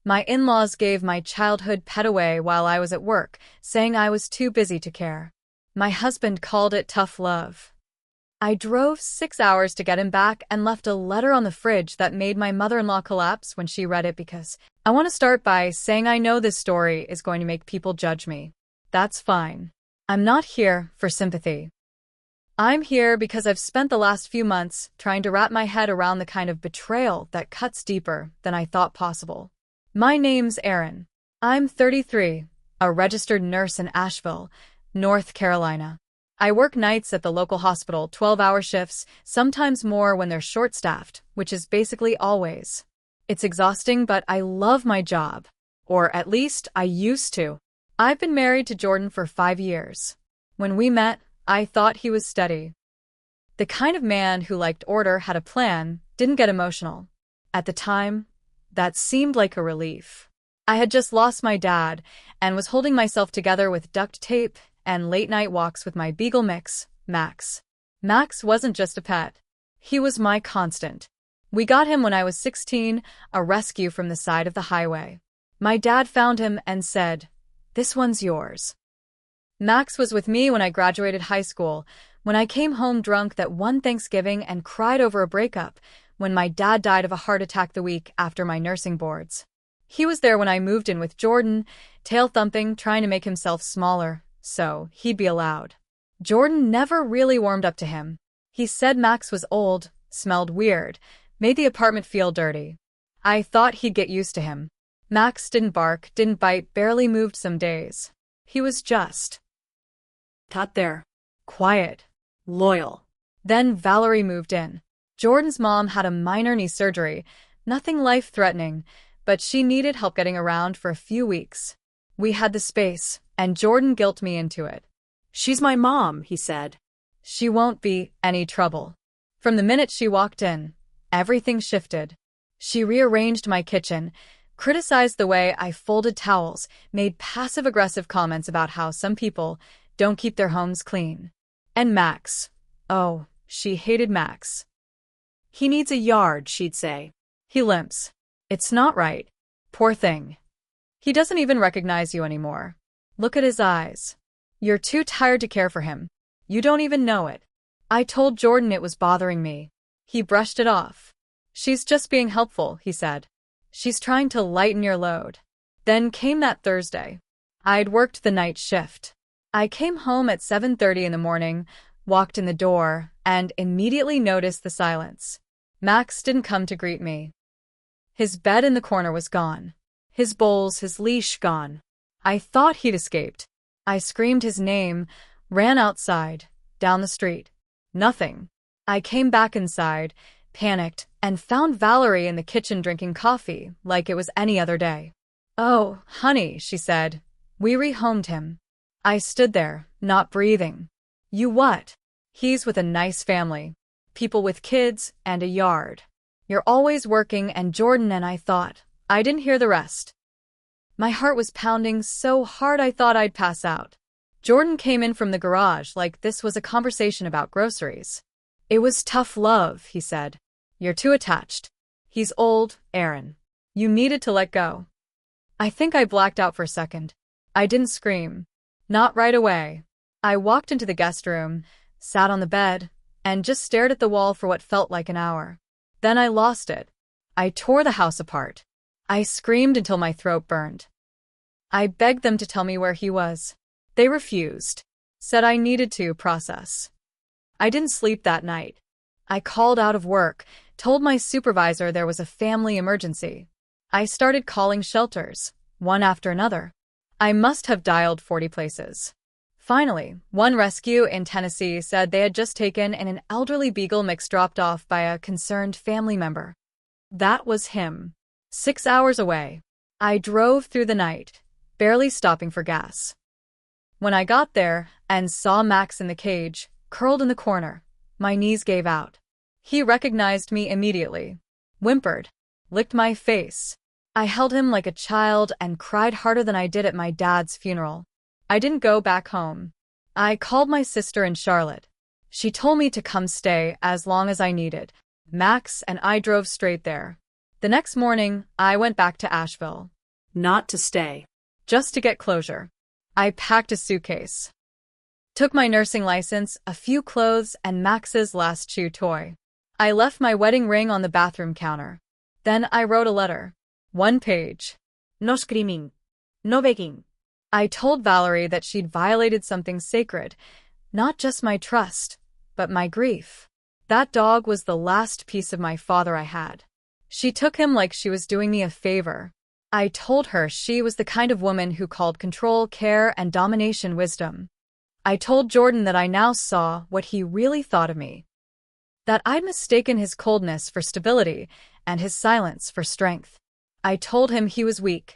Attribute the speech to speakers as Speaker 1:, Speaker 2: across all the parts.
Speaker 1: My in-laws gave my childhood pet away while I was at work, saying I was too busy to care. My husband called it tough love. I drove 6 hours to get him back and left a letter on the fridge that made my mother-in-law collapse when she read it because I want to start by saying I know this story is going to make people judge me. That's fine. I'm not here for sympathy. I'm here because I've spent the last few months trying to wrap my head around the kind of betrayal that cuts deeper than I thought possible. My name's Erin. I'm 33, a registered nurse in Asheville, North Carolina. I work nights at the local hospital, 12-hour shifts, sometimes more when they're short-staffed, which is basically always. It's exhausting, but I love my job. Or at least I used to. I've been married to Jordan for 5 years. When we met, I thought he was steady. The kind of man who liked order, had a plan, didn't get emotional. At the time, that seemed like a relief. I had just lost my dad and was holding myself together with duct tape and late-night walks with my beagle mix, Max. Max wasn't just a pet. He was my constant. We got him when I was 16, a rescue from the side of the highway. My dad found him and said, "This one's yours." Max was with me when I graduated high school, when I came home drunk that one Thanksgiving and cried over a breakup, when my dad died of a heart attack the week after my nursing boards. He was there when I moved in with Jordan, tail thumping, trying to make himself smaller, so he'd be allowed. Jordan never really warmed up to him. He said Max was old, smelled weird, made the apartment feel dirty. I thought he'd get used to him. Max didn't bark, didn't bite, barely moved some days. He was just sat there, quiet, loyal. Then Valerie moved in. Jordan's mom had a minor knee surgery, nothing life-threatening, but she needed help getting around for a few weeks. We had the space, and Jordan guilted me into it.
Speaker 2: "She's my mom," he said.
Speaker 1: She won't be any trouble. From the minute she walked in, everything shifted. She rearranged my kitchen, criticized the way I folded towels, made passive-aggressive comments about how some people don't keep their homes clean. And Max. Oh, she hated Max.
Speaker 2: "He needs a yard," she'd say.
Speaker 1: "He limps. It's not right. Poor thing. He doesn't even recognize you anymore. Look at his eyes. You're too tired to care for him. You don't even know it." I told Jordan it was bothering me. He brushed it off. "She's just being helpful," he said. "She's trying to lighten your load." Then came that Thursday. I'd worked the night shift. I came home at 7:30 in the morning, walked in the door, and immediately noticed the silence. Max didn't come to greet me. His bed in the corner was gone. His bowls, his leash gone. I thought he'd escaped. I screamed his name, ran outside, down the street. Nothing. I came back inside, panicked, and found Valerie in the kitchen drinking coffee like it was any other day. "Oh, honey," she said. "We rehomed him." I stood there, not breathing. "You what?" "He's with a nice family. People with kids and a yard. You're always working," and Jordan and I thought. I didn't hear the rest. My heart was pounding so hard I thought I'd pass out. Jordan came in from the garage like this was a conversation about groceries. "It was tough love," he said. "You're too attached. He's old, Erin. You needed to let go." I think I blacked out for a second. I didn't scream. Not right away. I walked into the guest room, sat on the bed, and just stared at the wall for what felt like an hour. Then I lost it. I tore the house apart. I screamed until my throat burned. I begged them to tell me where he was. They refused. Said I needed to process. I didn't sleep that night. I called out of work, told my supervisor there was a family emergency. I started calling shelters, one after another. I must have dialed 40 places. Finally, one rescue in Tennessee said they had just taken in an elderly beagle mix dropped off by a concerned family member. That was him. 6 hours away. I drove through the night, barely stopping for gas. When I got there and saw Max in the cage, curled in the corner, my knees gave out. He recognized me immediately, whimpered, licked my face. I held him like a child and cried harder than I did at my dad's funeral. I didn't go back home. I called my sister in Charlotte. She told me to come stay as long as I needed. Max and I drove straight there. The next morning, I went back to Asheville.
Speaker 2: Not to stay.
Speaker 1: Just to get closure. I packed a suitcase. Took my nursing license, a few clothes, and Max's last chew toy. I left my wedding ring on the bathroom counter. Then I wrote a letter. 1 page.
Speaker 2: No screaming. No begging.
Speaker 1: I told Valerie that she'd violated something sacred, not just my trust, but my grief. That dog was the last piece of my father I had. She took him like she was doing me a favor. I told her she was the kind of woman who called control, care, and domination wisdom. I told Jordan that I now saw what he really thought of me. That I'd mistaken his coldness for stability and his silence for strength. I told him he was weak,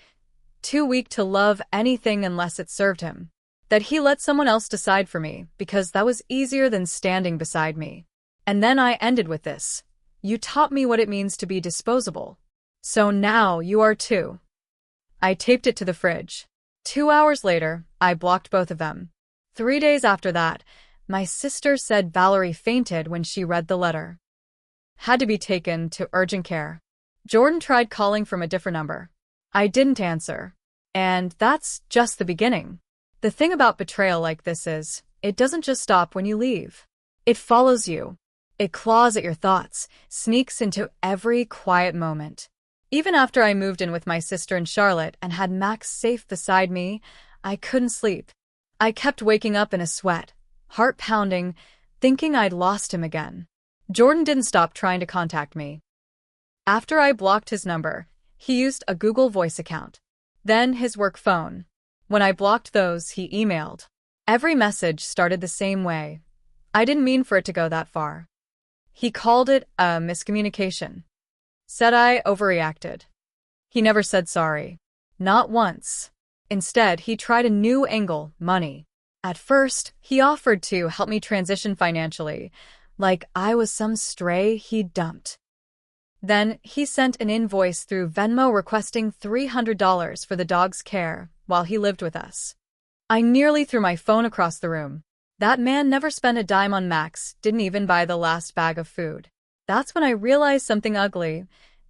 Speaker 1: too weak to love anything unless it served him. That he let someone else decide for me because that was easier than standing beside me. And then I ended with this. You taught me what it means to be disposable. So now you are too. I taped it to the fridge. 2 hours later, I blocked both of them. 3 days after that, my sister said Valerie fainted when she read the letter. Had to be taken to urgent care. Jordan tried calling from a different number. I didn't answer. And that's just the beginning. The thing about betrayal like this is, it doesn't just stop when you leave. It follows you. It claws at your thoughts, sneaks into every quiet moment. Even after I moved in with my sister in Charlotte and had Max safe beside me, I couldn't sleep. I kept waking up in a sweat, heart pounding, thinking I'd lost him again. Jordan didn't stop trying to contact me. After I blocked his number, he used a Google Voice account. Then his work phone. When I blocked those, he emailed. Every message started the same way. I didn't mean for it to go that far. He called it a miscommunication. Said I overreacted. He never said sorry. Not once. Instead, he tried a new angle, money. At first, he offered to help me transition financially, like I was some stray he'd dumped. Then, he sent an invoice through Venmo requesting $300 for the dog's care while he lived with us. I nearly threw my phone across the room. That man never spent a dime on Max, didn't even buy the last bag of food. That's when I realized something ugly.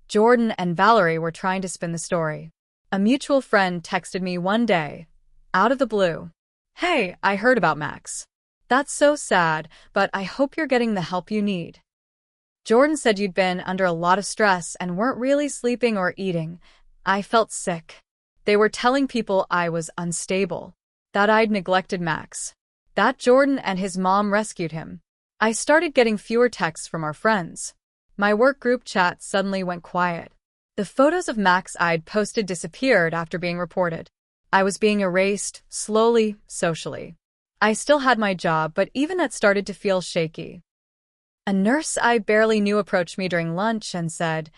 Speaker 1: Jordan and Valerie were trying to spin the story. A mutual friend texted me one day, out of the blue. Hey, I heard about Max. That's so sad, but I hope you're getting the help you need. Jordan said you'd been under a lot of stress and weren't really sleeping or eating. I felt sick. They were telling people I was unstable, that I'd neglected Max, that Jordan and his mom rescued him. I started getting fewer texts from our friends. My work group chat suddenly went quiet. The photos of Max I'd posted disappeared after being reported. I was being erased, slowly, socially. I still had my job, but even that started to feel shaky. A nurse I barely knew approached me during lunch and said,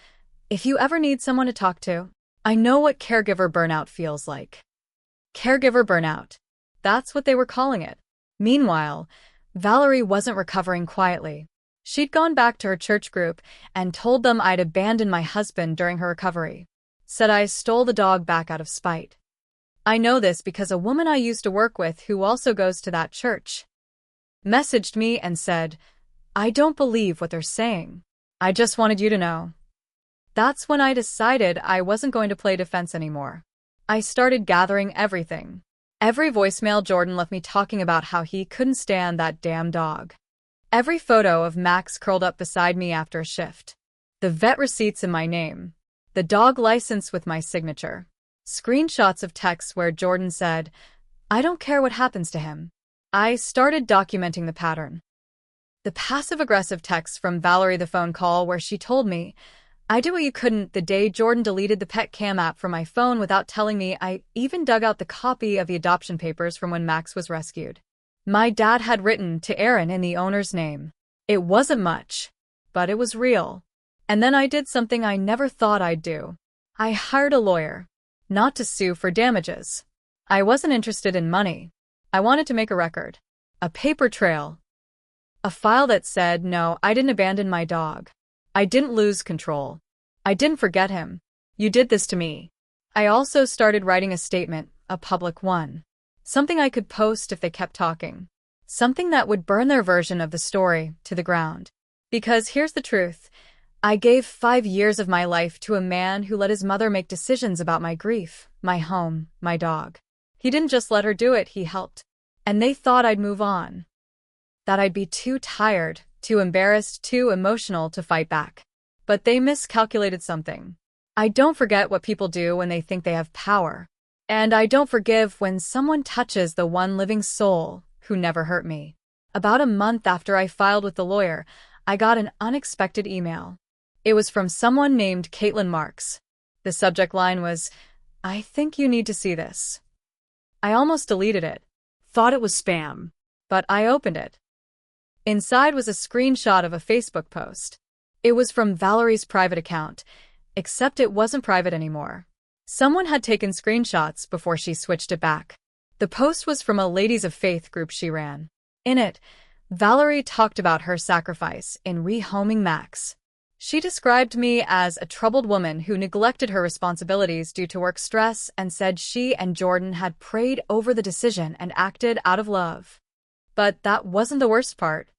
Speaker 1: "If you ever need someone to talk to, I know what caregiver burnout feels like." Caregiver burnout. That's what they were calling it. Meanwhile, Valerie wasn't recovering quietly. She'd gone back to her church group and told them I'd abandoned my husband during her recovery. Said I stole the dog back out of spite. I know this because a woman I used to work with who also goes to that church messaged me and said, "I don't believe what they're saying. I just wanted you to know." That's when I decided I wasn't going to play defense anymore. I started gathering everything. Every voicemail Jordan left me talking about how he couldn't stand that damn dog. Every photo of Max curled up beside me after a shift. The vet receipts in my name. The dog license with my signature. Screenshots of texts where Jordan said, "I don't care what happens to him." I started documenting the pattern. The passive-aggressive text from Valerie, the phone call where she told me, "I did what you couldn't," the day Jordan deleted the pet cam app from my phone without telling me. I even dug out the copy of the adoption papers from when Max was rescued. My dad had written to Aaron in the owner's name. It wasn't much, but it was real. And then I did something I never thought I'd do. I hired a lawyer. Not to sue for damages. I wasn't interested in money. I wanted to make a record. A paper trail. A file that said, no, I didn't abandon my dog. I didn't lose control. I didn't forget him. You did this to me. I also started writing a statement, a public one. Something I could post if they kept talking. Something that would burn their version of the story to the ground. Because here's the truth. I gave 5 years of my life to a man who let his mother make decisions about my grief, my home, my dog. He didn't just let her do it, he helped. And they thought I'd move on. That I'd be too tired, too embarrassed, too emotional to fight back. But they miscalculated something. I don't forget what people do when they think they have power. And I don't forgive when someone touches the one living soul who never hurt me. About a month after I filed with the lawyer, I got an unexpected email. It was from someone named Caitlin Marks. The subject line was, "I think you need to see this." I almost deleted it.
Speaker 2: Thought it was spam.
Speaker 1: But I opened it. Inside was a screenshot of a Facebook post. It was from Valerie's private account, except it wasn't private anymore. Someone had taken screenshots before she switched it back. The post was from a Ladies of Faith group she ran. In it, Valerie talked about her sacrifice in rehoming Max. She described me as a troubled woman who neglected her responsibilities due to work stress and said she and Jordan had prayed over the decision and acted out of love. But that wasn't the worst part.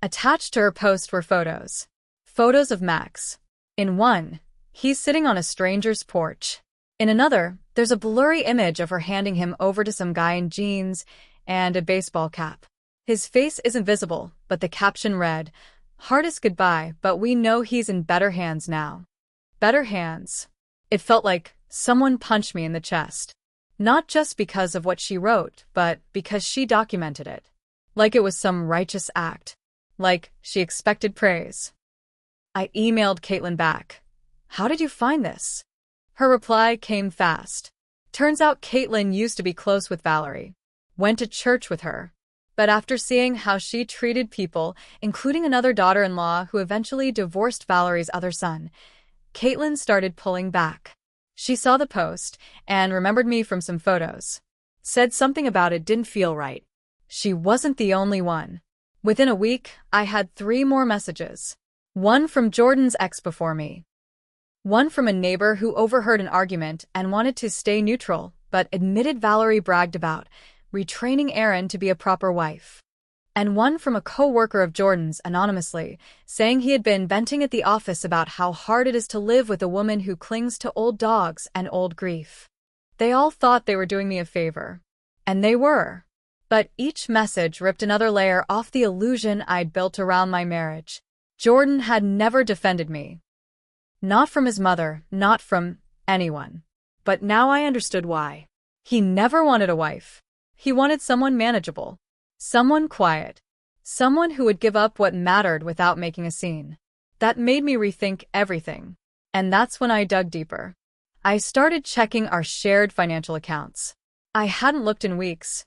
Speaker 1: Attached to her post were photos. Photos of Max. In one, he's sitting on a stranger's porch. In another, there's a blurry image of her handing him over to some guy in jeans and a baseball cap. His face isn't visible, but the caption read, "Hardest goodbye, but we know he's in better hands now." Better hands. It felt like someone punched me in the chest. Not just because of what she wrote, but because she documented it. Like it was some righteous act. Like she expected praise. I emailed Caitlin back. "How did you find this?" Her reply came fast. Turns out Caitlin used to be close with Valerie. Went to church with her. But after seeing how she treated people, including another daughter-in-law who eventually divorced Valerie's other son, Caitlin started pulling back. She saw the post and remembered me from some photos. Said something about it didn't feel right. She wasn't the only one. Within a week, I had 3 more messages. One from Jordan's ex before me. One from a neighbor who overheard an argument and wanted to stay neutral, but admitted Valerie bragged about retraining Erin to be a proper wife. And one from a co-worker of Jordan's anonymously, saying he had been venting at the office about how hard it is to live with a woman who clings to old dogs and old grief. They all thought they were doing me a favor. And they were. But each message ripped another layer off the illusion I'd built around my marriage. Jordan had never defended me. Not from his mother, not from anyone.
Speaker 2: But now I understood why.
Speaker 1: He never wanted a wife. He wanted someone manageable. Someone quiet. Someone who would give up what mattered without making a scene. That made me rethink everything. And that's when I dug deeper. I started checking our shared financial accounts. I hadn't looked in weeks.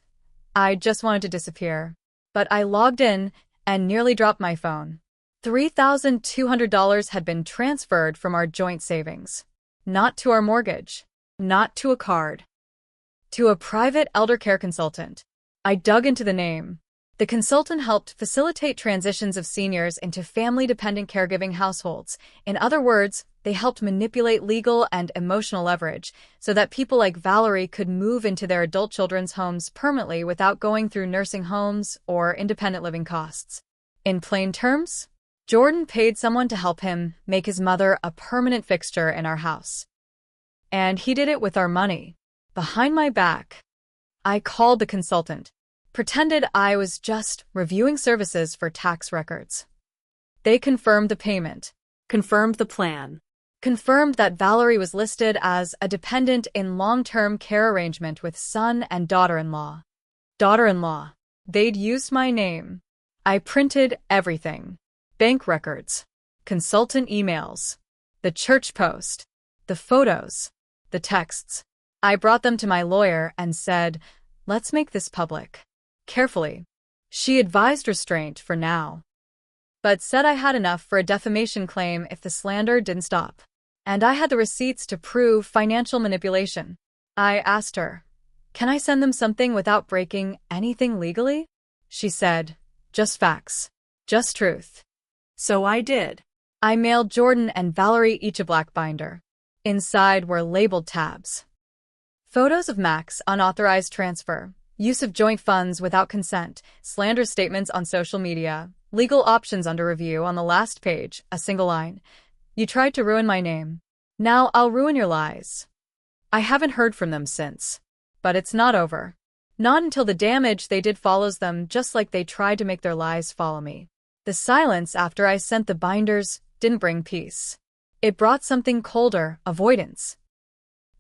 Speaker 1: I just wanted to disappear. But I logged in and nearly dropped my phone. $3,200 had been transferred from our joint savings. Not to our mortgage. Not to a card. To a private elder care consultant. I dug into the name. The consultant helped facilitate transitions of seniors into family-dependent caregiving households. In other words, they helped manipulate legal and emotional leverage so that people like Valerie could move into their adult children's homes permanently without going through nursing homes or independent living costs. In plain terms, Jordan paid someone to help him make his mother a permanent fixture in our house. And he did it with our money. Behind my back. I called the consultant. Pretended I was just reviewing services for tax records. They confirmed the payment.
Speaker 2: Confirmed the plan.
Speaker 1: Confirmed that Valerie was listed as a dependent in long-term care arrangement with son and daughter-in-law. Daughter-in-law. They'd used my name. I printed everything. Bank records. Consultant emails. The church post. The photos. The texts. I brought them to my lawyer and said, "Let's make this public." Carefully. She advised restraint for now. But said I had enough for a defamation claim if the slander didn't stop. And I had the receipts to prove financial manipulation. I asked her, "Can I send them something without breaking anything legally?" She said, "Just facts. Just truth."
Speaker 2: So I did.
Speaker 1: I mailed Jordan and Valerie each a black binder. Inside were labeled tabs. Photos of Max, unauthorized transfer, use of joint funds without consent, slander statements on social media, Legal options under review on the last page, a single line. You tried to ruin my name. Now I'll ruin your lies. I haven't heard from them since. But it's not over. Not until the damage they did follows them, just like they tried to make their lies follow me. The silence after I sent the binders didn't bring peace. It brought something colder, avoidance.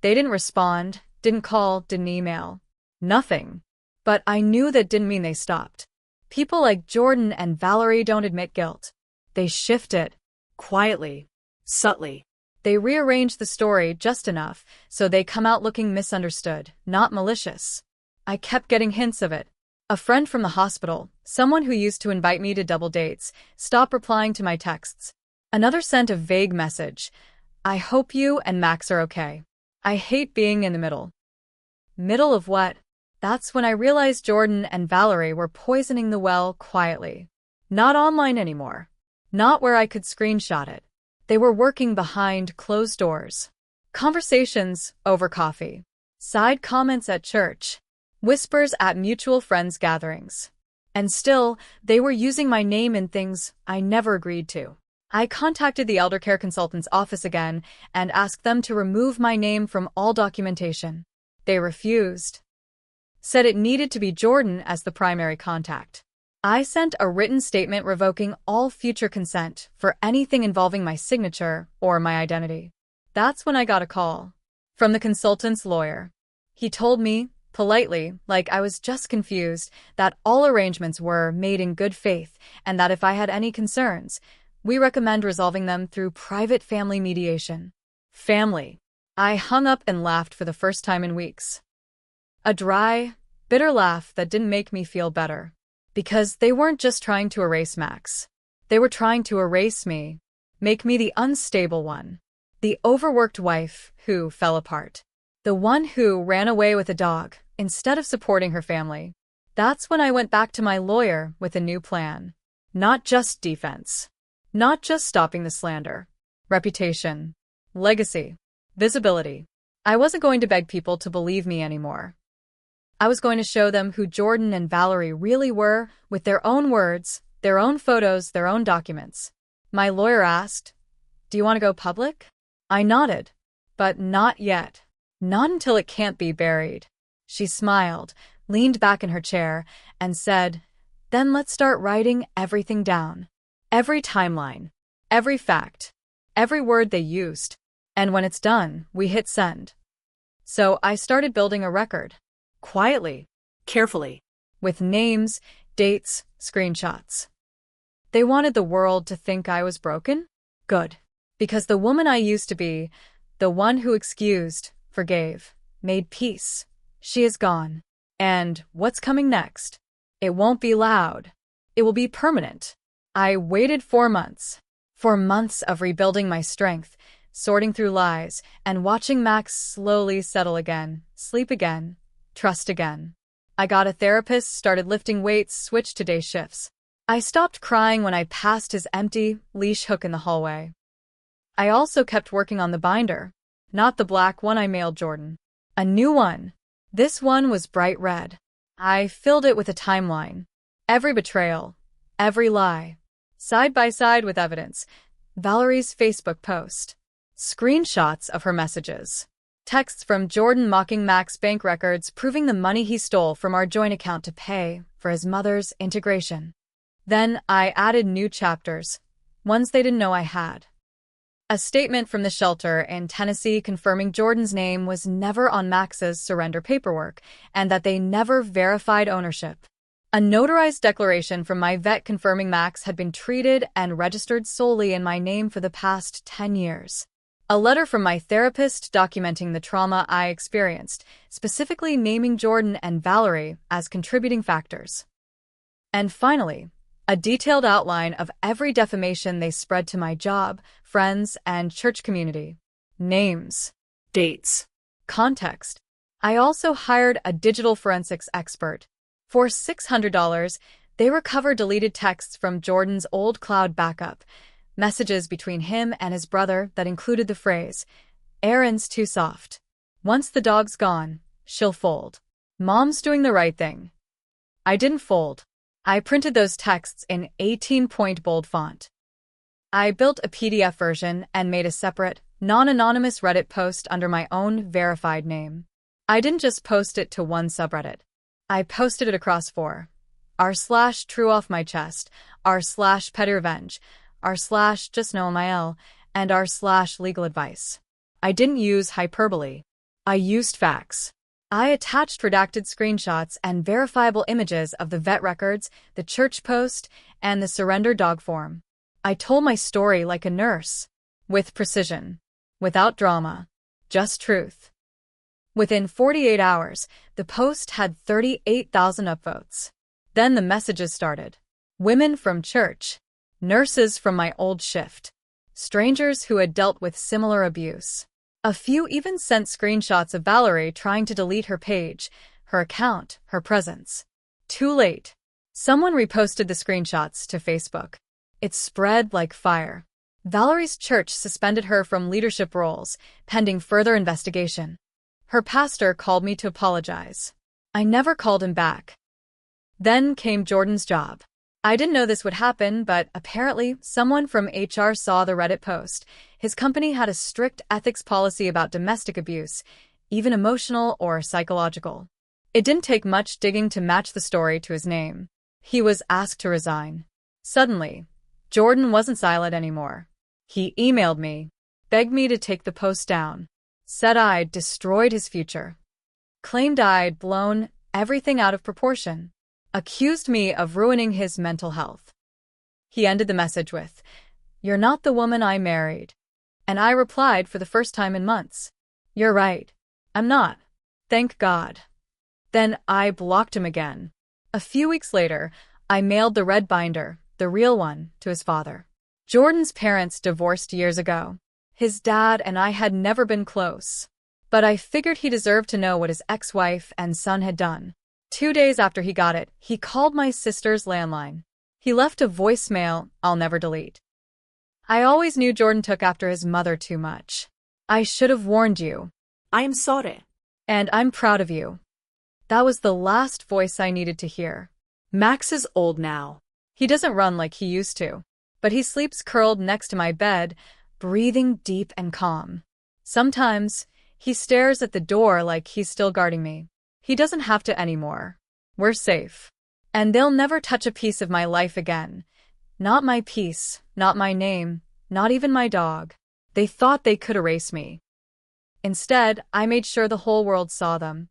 Speaker 1: They didn't respond, didn't call, didn't email. Nothing. But I knew that didn't mean they stopped. People like Jordan and Valerie don't admit guilt. They shift it.
Speaker 2: Quietly. Subtly.
Speaker 1: They rearrange the story just enough so they come out looking misunderstood, not malicious. I kept getting hints of it. A friend from the hospital, someone who used to invite me to double dates, stopped replying to my texts. Another sent a vague message. I hope you and Max are okay. I hate being in the middle. Middle of what? That's when I realized Jordan and Valerie were poisoning the well quietly. Not online anymore. Not where I could screenshot it. They were working behind closed doors. Conversations over coffee. Side comments at church. Whispers at mutual friends' gatherings. And still, they were using my name in things I never agreed to. I contacted the elder care consultant's office again and asked them to remove my name from all documentation. They refused. Said it needed to be Jordan as the primary contact. I sent a written statement revoking all future consent for anything involving my signature or my identity. That's when I got a call from the consultant's lawyer. He told me, politely, like I was just confused, that all arrangements were made in good faith and that if I had any concerns, we recommend resolving them through private family mediation. Family. I hung up and laughed for the first time in weeks. A dry, bitter laugh that didn't make me feel better. Because they weren't just trying to erase Max. They were trying to erase me, make me the unstable one. The overworked wife who fell apart. The one who ran away with a dog instead of supporting her family. That's when I went back to my lawyer with a new plan. Not just defense. Not just stopping the slander. Reputation. Legacy. Visibility. I wasn't going to beg people to believe me anymore. I was going to show them who Jordan and Valerie really were with their own words, their own photos, their own documents. My lawyer asked, "Do you want to go public?" I nodded. But not yet. Not until it can't be buried. She smiled, leaned back in her chair, and said, "Then let's start writing everything down. Every timeline. Every fact. Every word they used. And when it's done, we hit send." So I started building a record. Quietly.
Speaker 2: Carefully.
Speaker 1: With names, dates, screenshots. They wanted the world to think I was broken? Good. Because the woman I used to be, the one who excused, forgave, made peace, she is gone. And what's coming next? It won't be loud. It will be permanent. I waited 4 months. 4 months of rebuilding my strength, sorting through lies, and watching Max slowly settle again, sleep again, trust again. I got a therapist, started lifting weights, switched to day shifts. I stopped crying when I passed his empty leash hook in the hallway. I also kept working on the binder. Not the black one I mailed Jordan. A new one. This one was bright red. I filled it with a timeline. Every betrayal. Every lie. Side by side with evidence. Valerie's Facebook post. Screenshots of her messages. Texts from Jordan mocking Mac's bank records, proving the money he stole from our joint account to pay for his mother's integration. Then I added new chapters, ones they didn't know I had. A statement from the shelter in Tennessee confirming Jordan's name was never on Max's surrender paperwork and that they never verified ownership. A notarized declaration from my vet confirming Max had been treated and registered solely in my name for the past 10 years. A letter from my therapist documenting the trauma I experienced, specifically naming Jordan and Valerie as contributing factors. And finally, a detailed outline of every defamation they spread to my job, friends, and church community. Names.
Speaker 2: Dates.
Speaker 1: Context. I also hired a digital forensics expert. For $600, they recovered deleted texts from Jordan's old cloud backup, messages between him and his brother that included the phrase, "Erin's too soft. Once the dog's gone, she'll fold. Mom's doing the right thing." I didn't fold. I printed those texts in 18-point bold font. I built a PDF version and made a separate, non-anonymous Reddit post under my own verified name. I didn't just post it to one subreddit. I posted it across 4. r/TrueOffMyChest, r/pettyrevenge, r/justknowmil, and r/legal advice. I didn't use hyperbole. I used facts. I attached redacted screenshots and verifiable images of the vet records, the church post, and the surrender dog form. I told my story like a nurse, with precision, without drama, just truth. Within 48 hours, the post had 38,000 upvotes. Then the messages started. Women from church, nurses from my old shift, strangers who had dealt with similar abuse. A few even sent screenshots of Valerie trying to delete her page, her account, her presence. Too late. Someone reposted the screenshots to Facebook. It spread like fire. Valerie's church suspended her from leadership roles, pending further investigation. Her pastor called me to apologize. I never called him back. Then came Jordan's job. I didn't know this would happen, but apparently someone from HR saw the Reddit post. His company had a strict ethics policy about domestic abuse, even emotional or psychological. It didn't take much digging to match the story to his name. He was asked to resign. Suddenly, Jordan wasn't silent anymore. He emailed me, begged me to take the post down, said I'd destroyed his future, claimed I'd blown everything out of proportion, accused me of ruining his mental health. He ended the message with, "You're not the woman I married." And I replied for the first time in months, "You're right. I'm not. Thank God." Then I blocked him again. A few weeks later, I mailed the red binder, the real one, to his father. Jordan's parents divorced years ago. His dad and I had never been close. But I figured he deserved to know what his ex-wife and son had done. 2 days after he got it, he called my sister's landline. He left a voicemail I'll never delete. "I always knew Jordan took after his mother too much. I should have warned you.
Speaker 2: I am sorry.
Speaker 1: And I'm proud of you." That was the last voice I needed to hear.
Speaker 2: Max is old now.
Speaker 1: He doesn't run like he used to, but he sleeps curled next to my bed, breathing deep and calm. Sometimes, he stares at the door like he's still guarding me. He doesn't have to anymore. We're safe. And they'll never touch a piece of my life again. Not my peace, not my name, not even my dog. They thought they could erase me. Instead, I made sure the whole world saw them.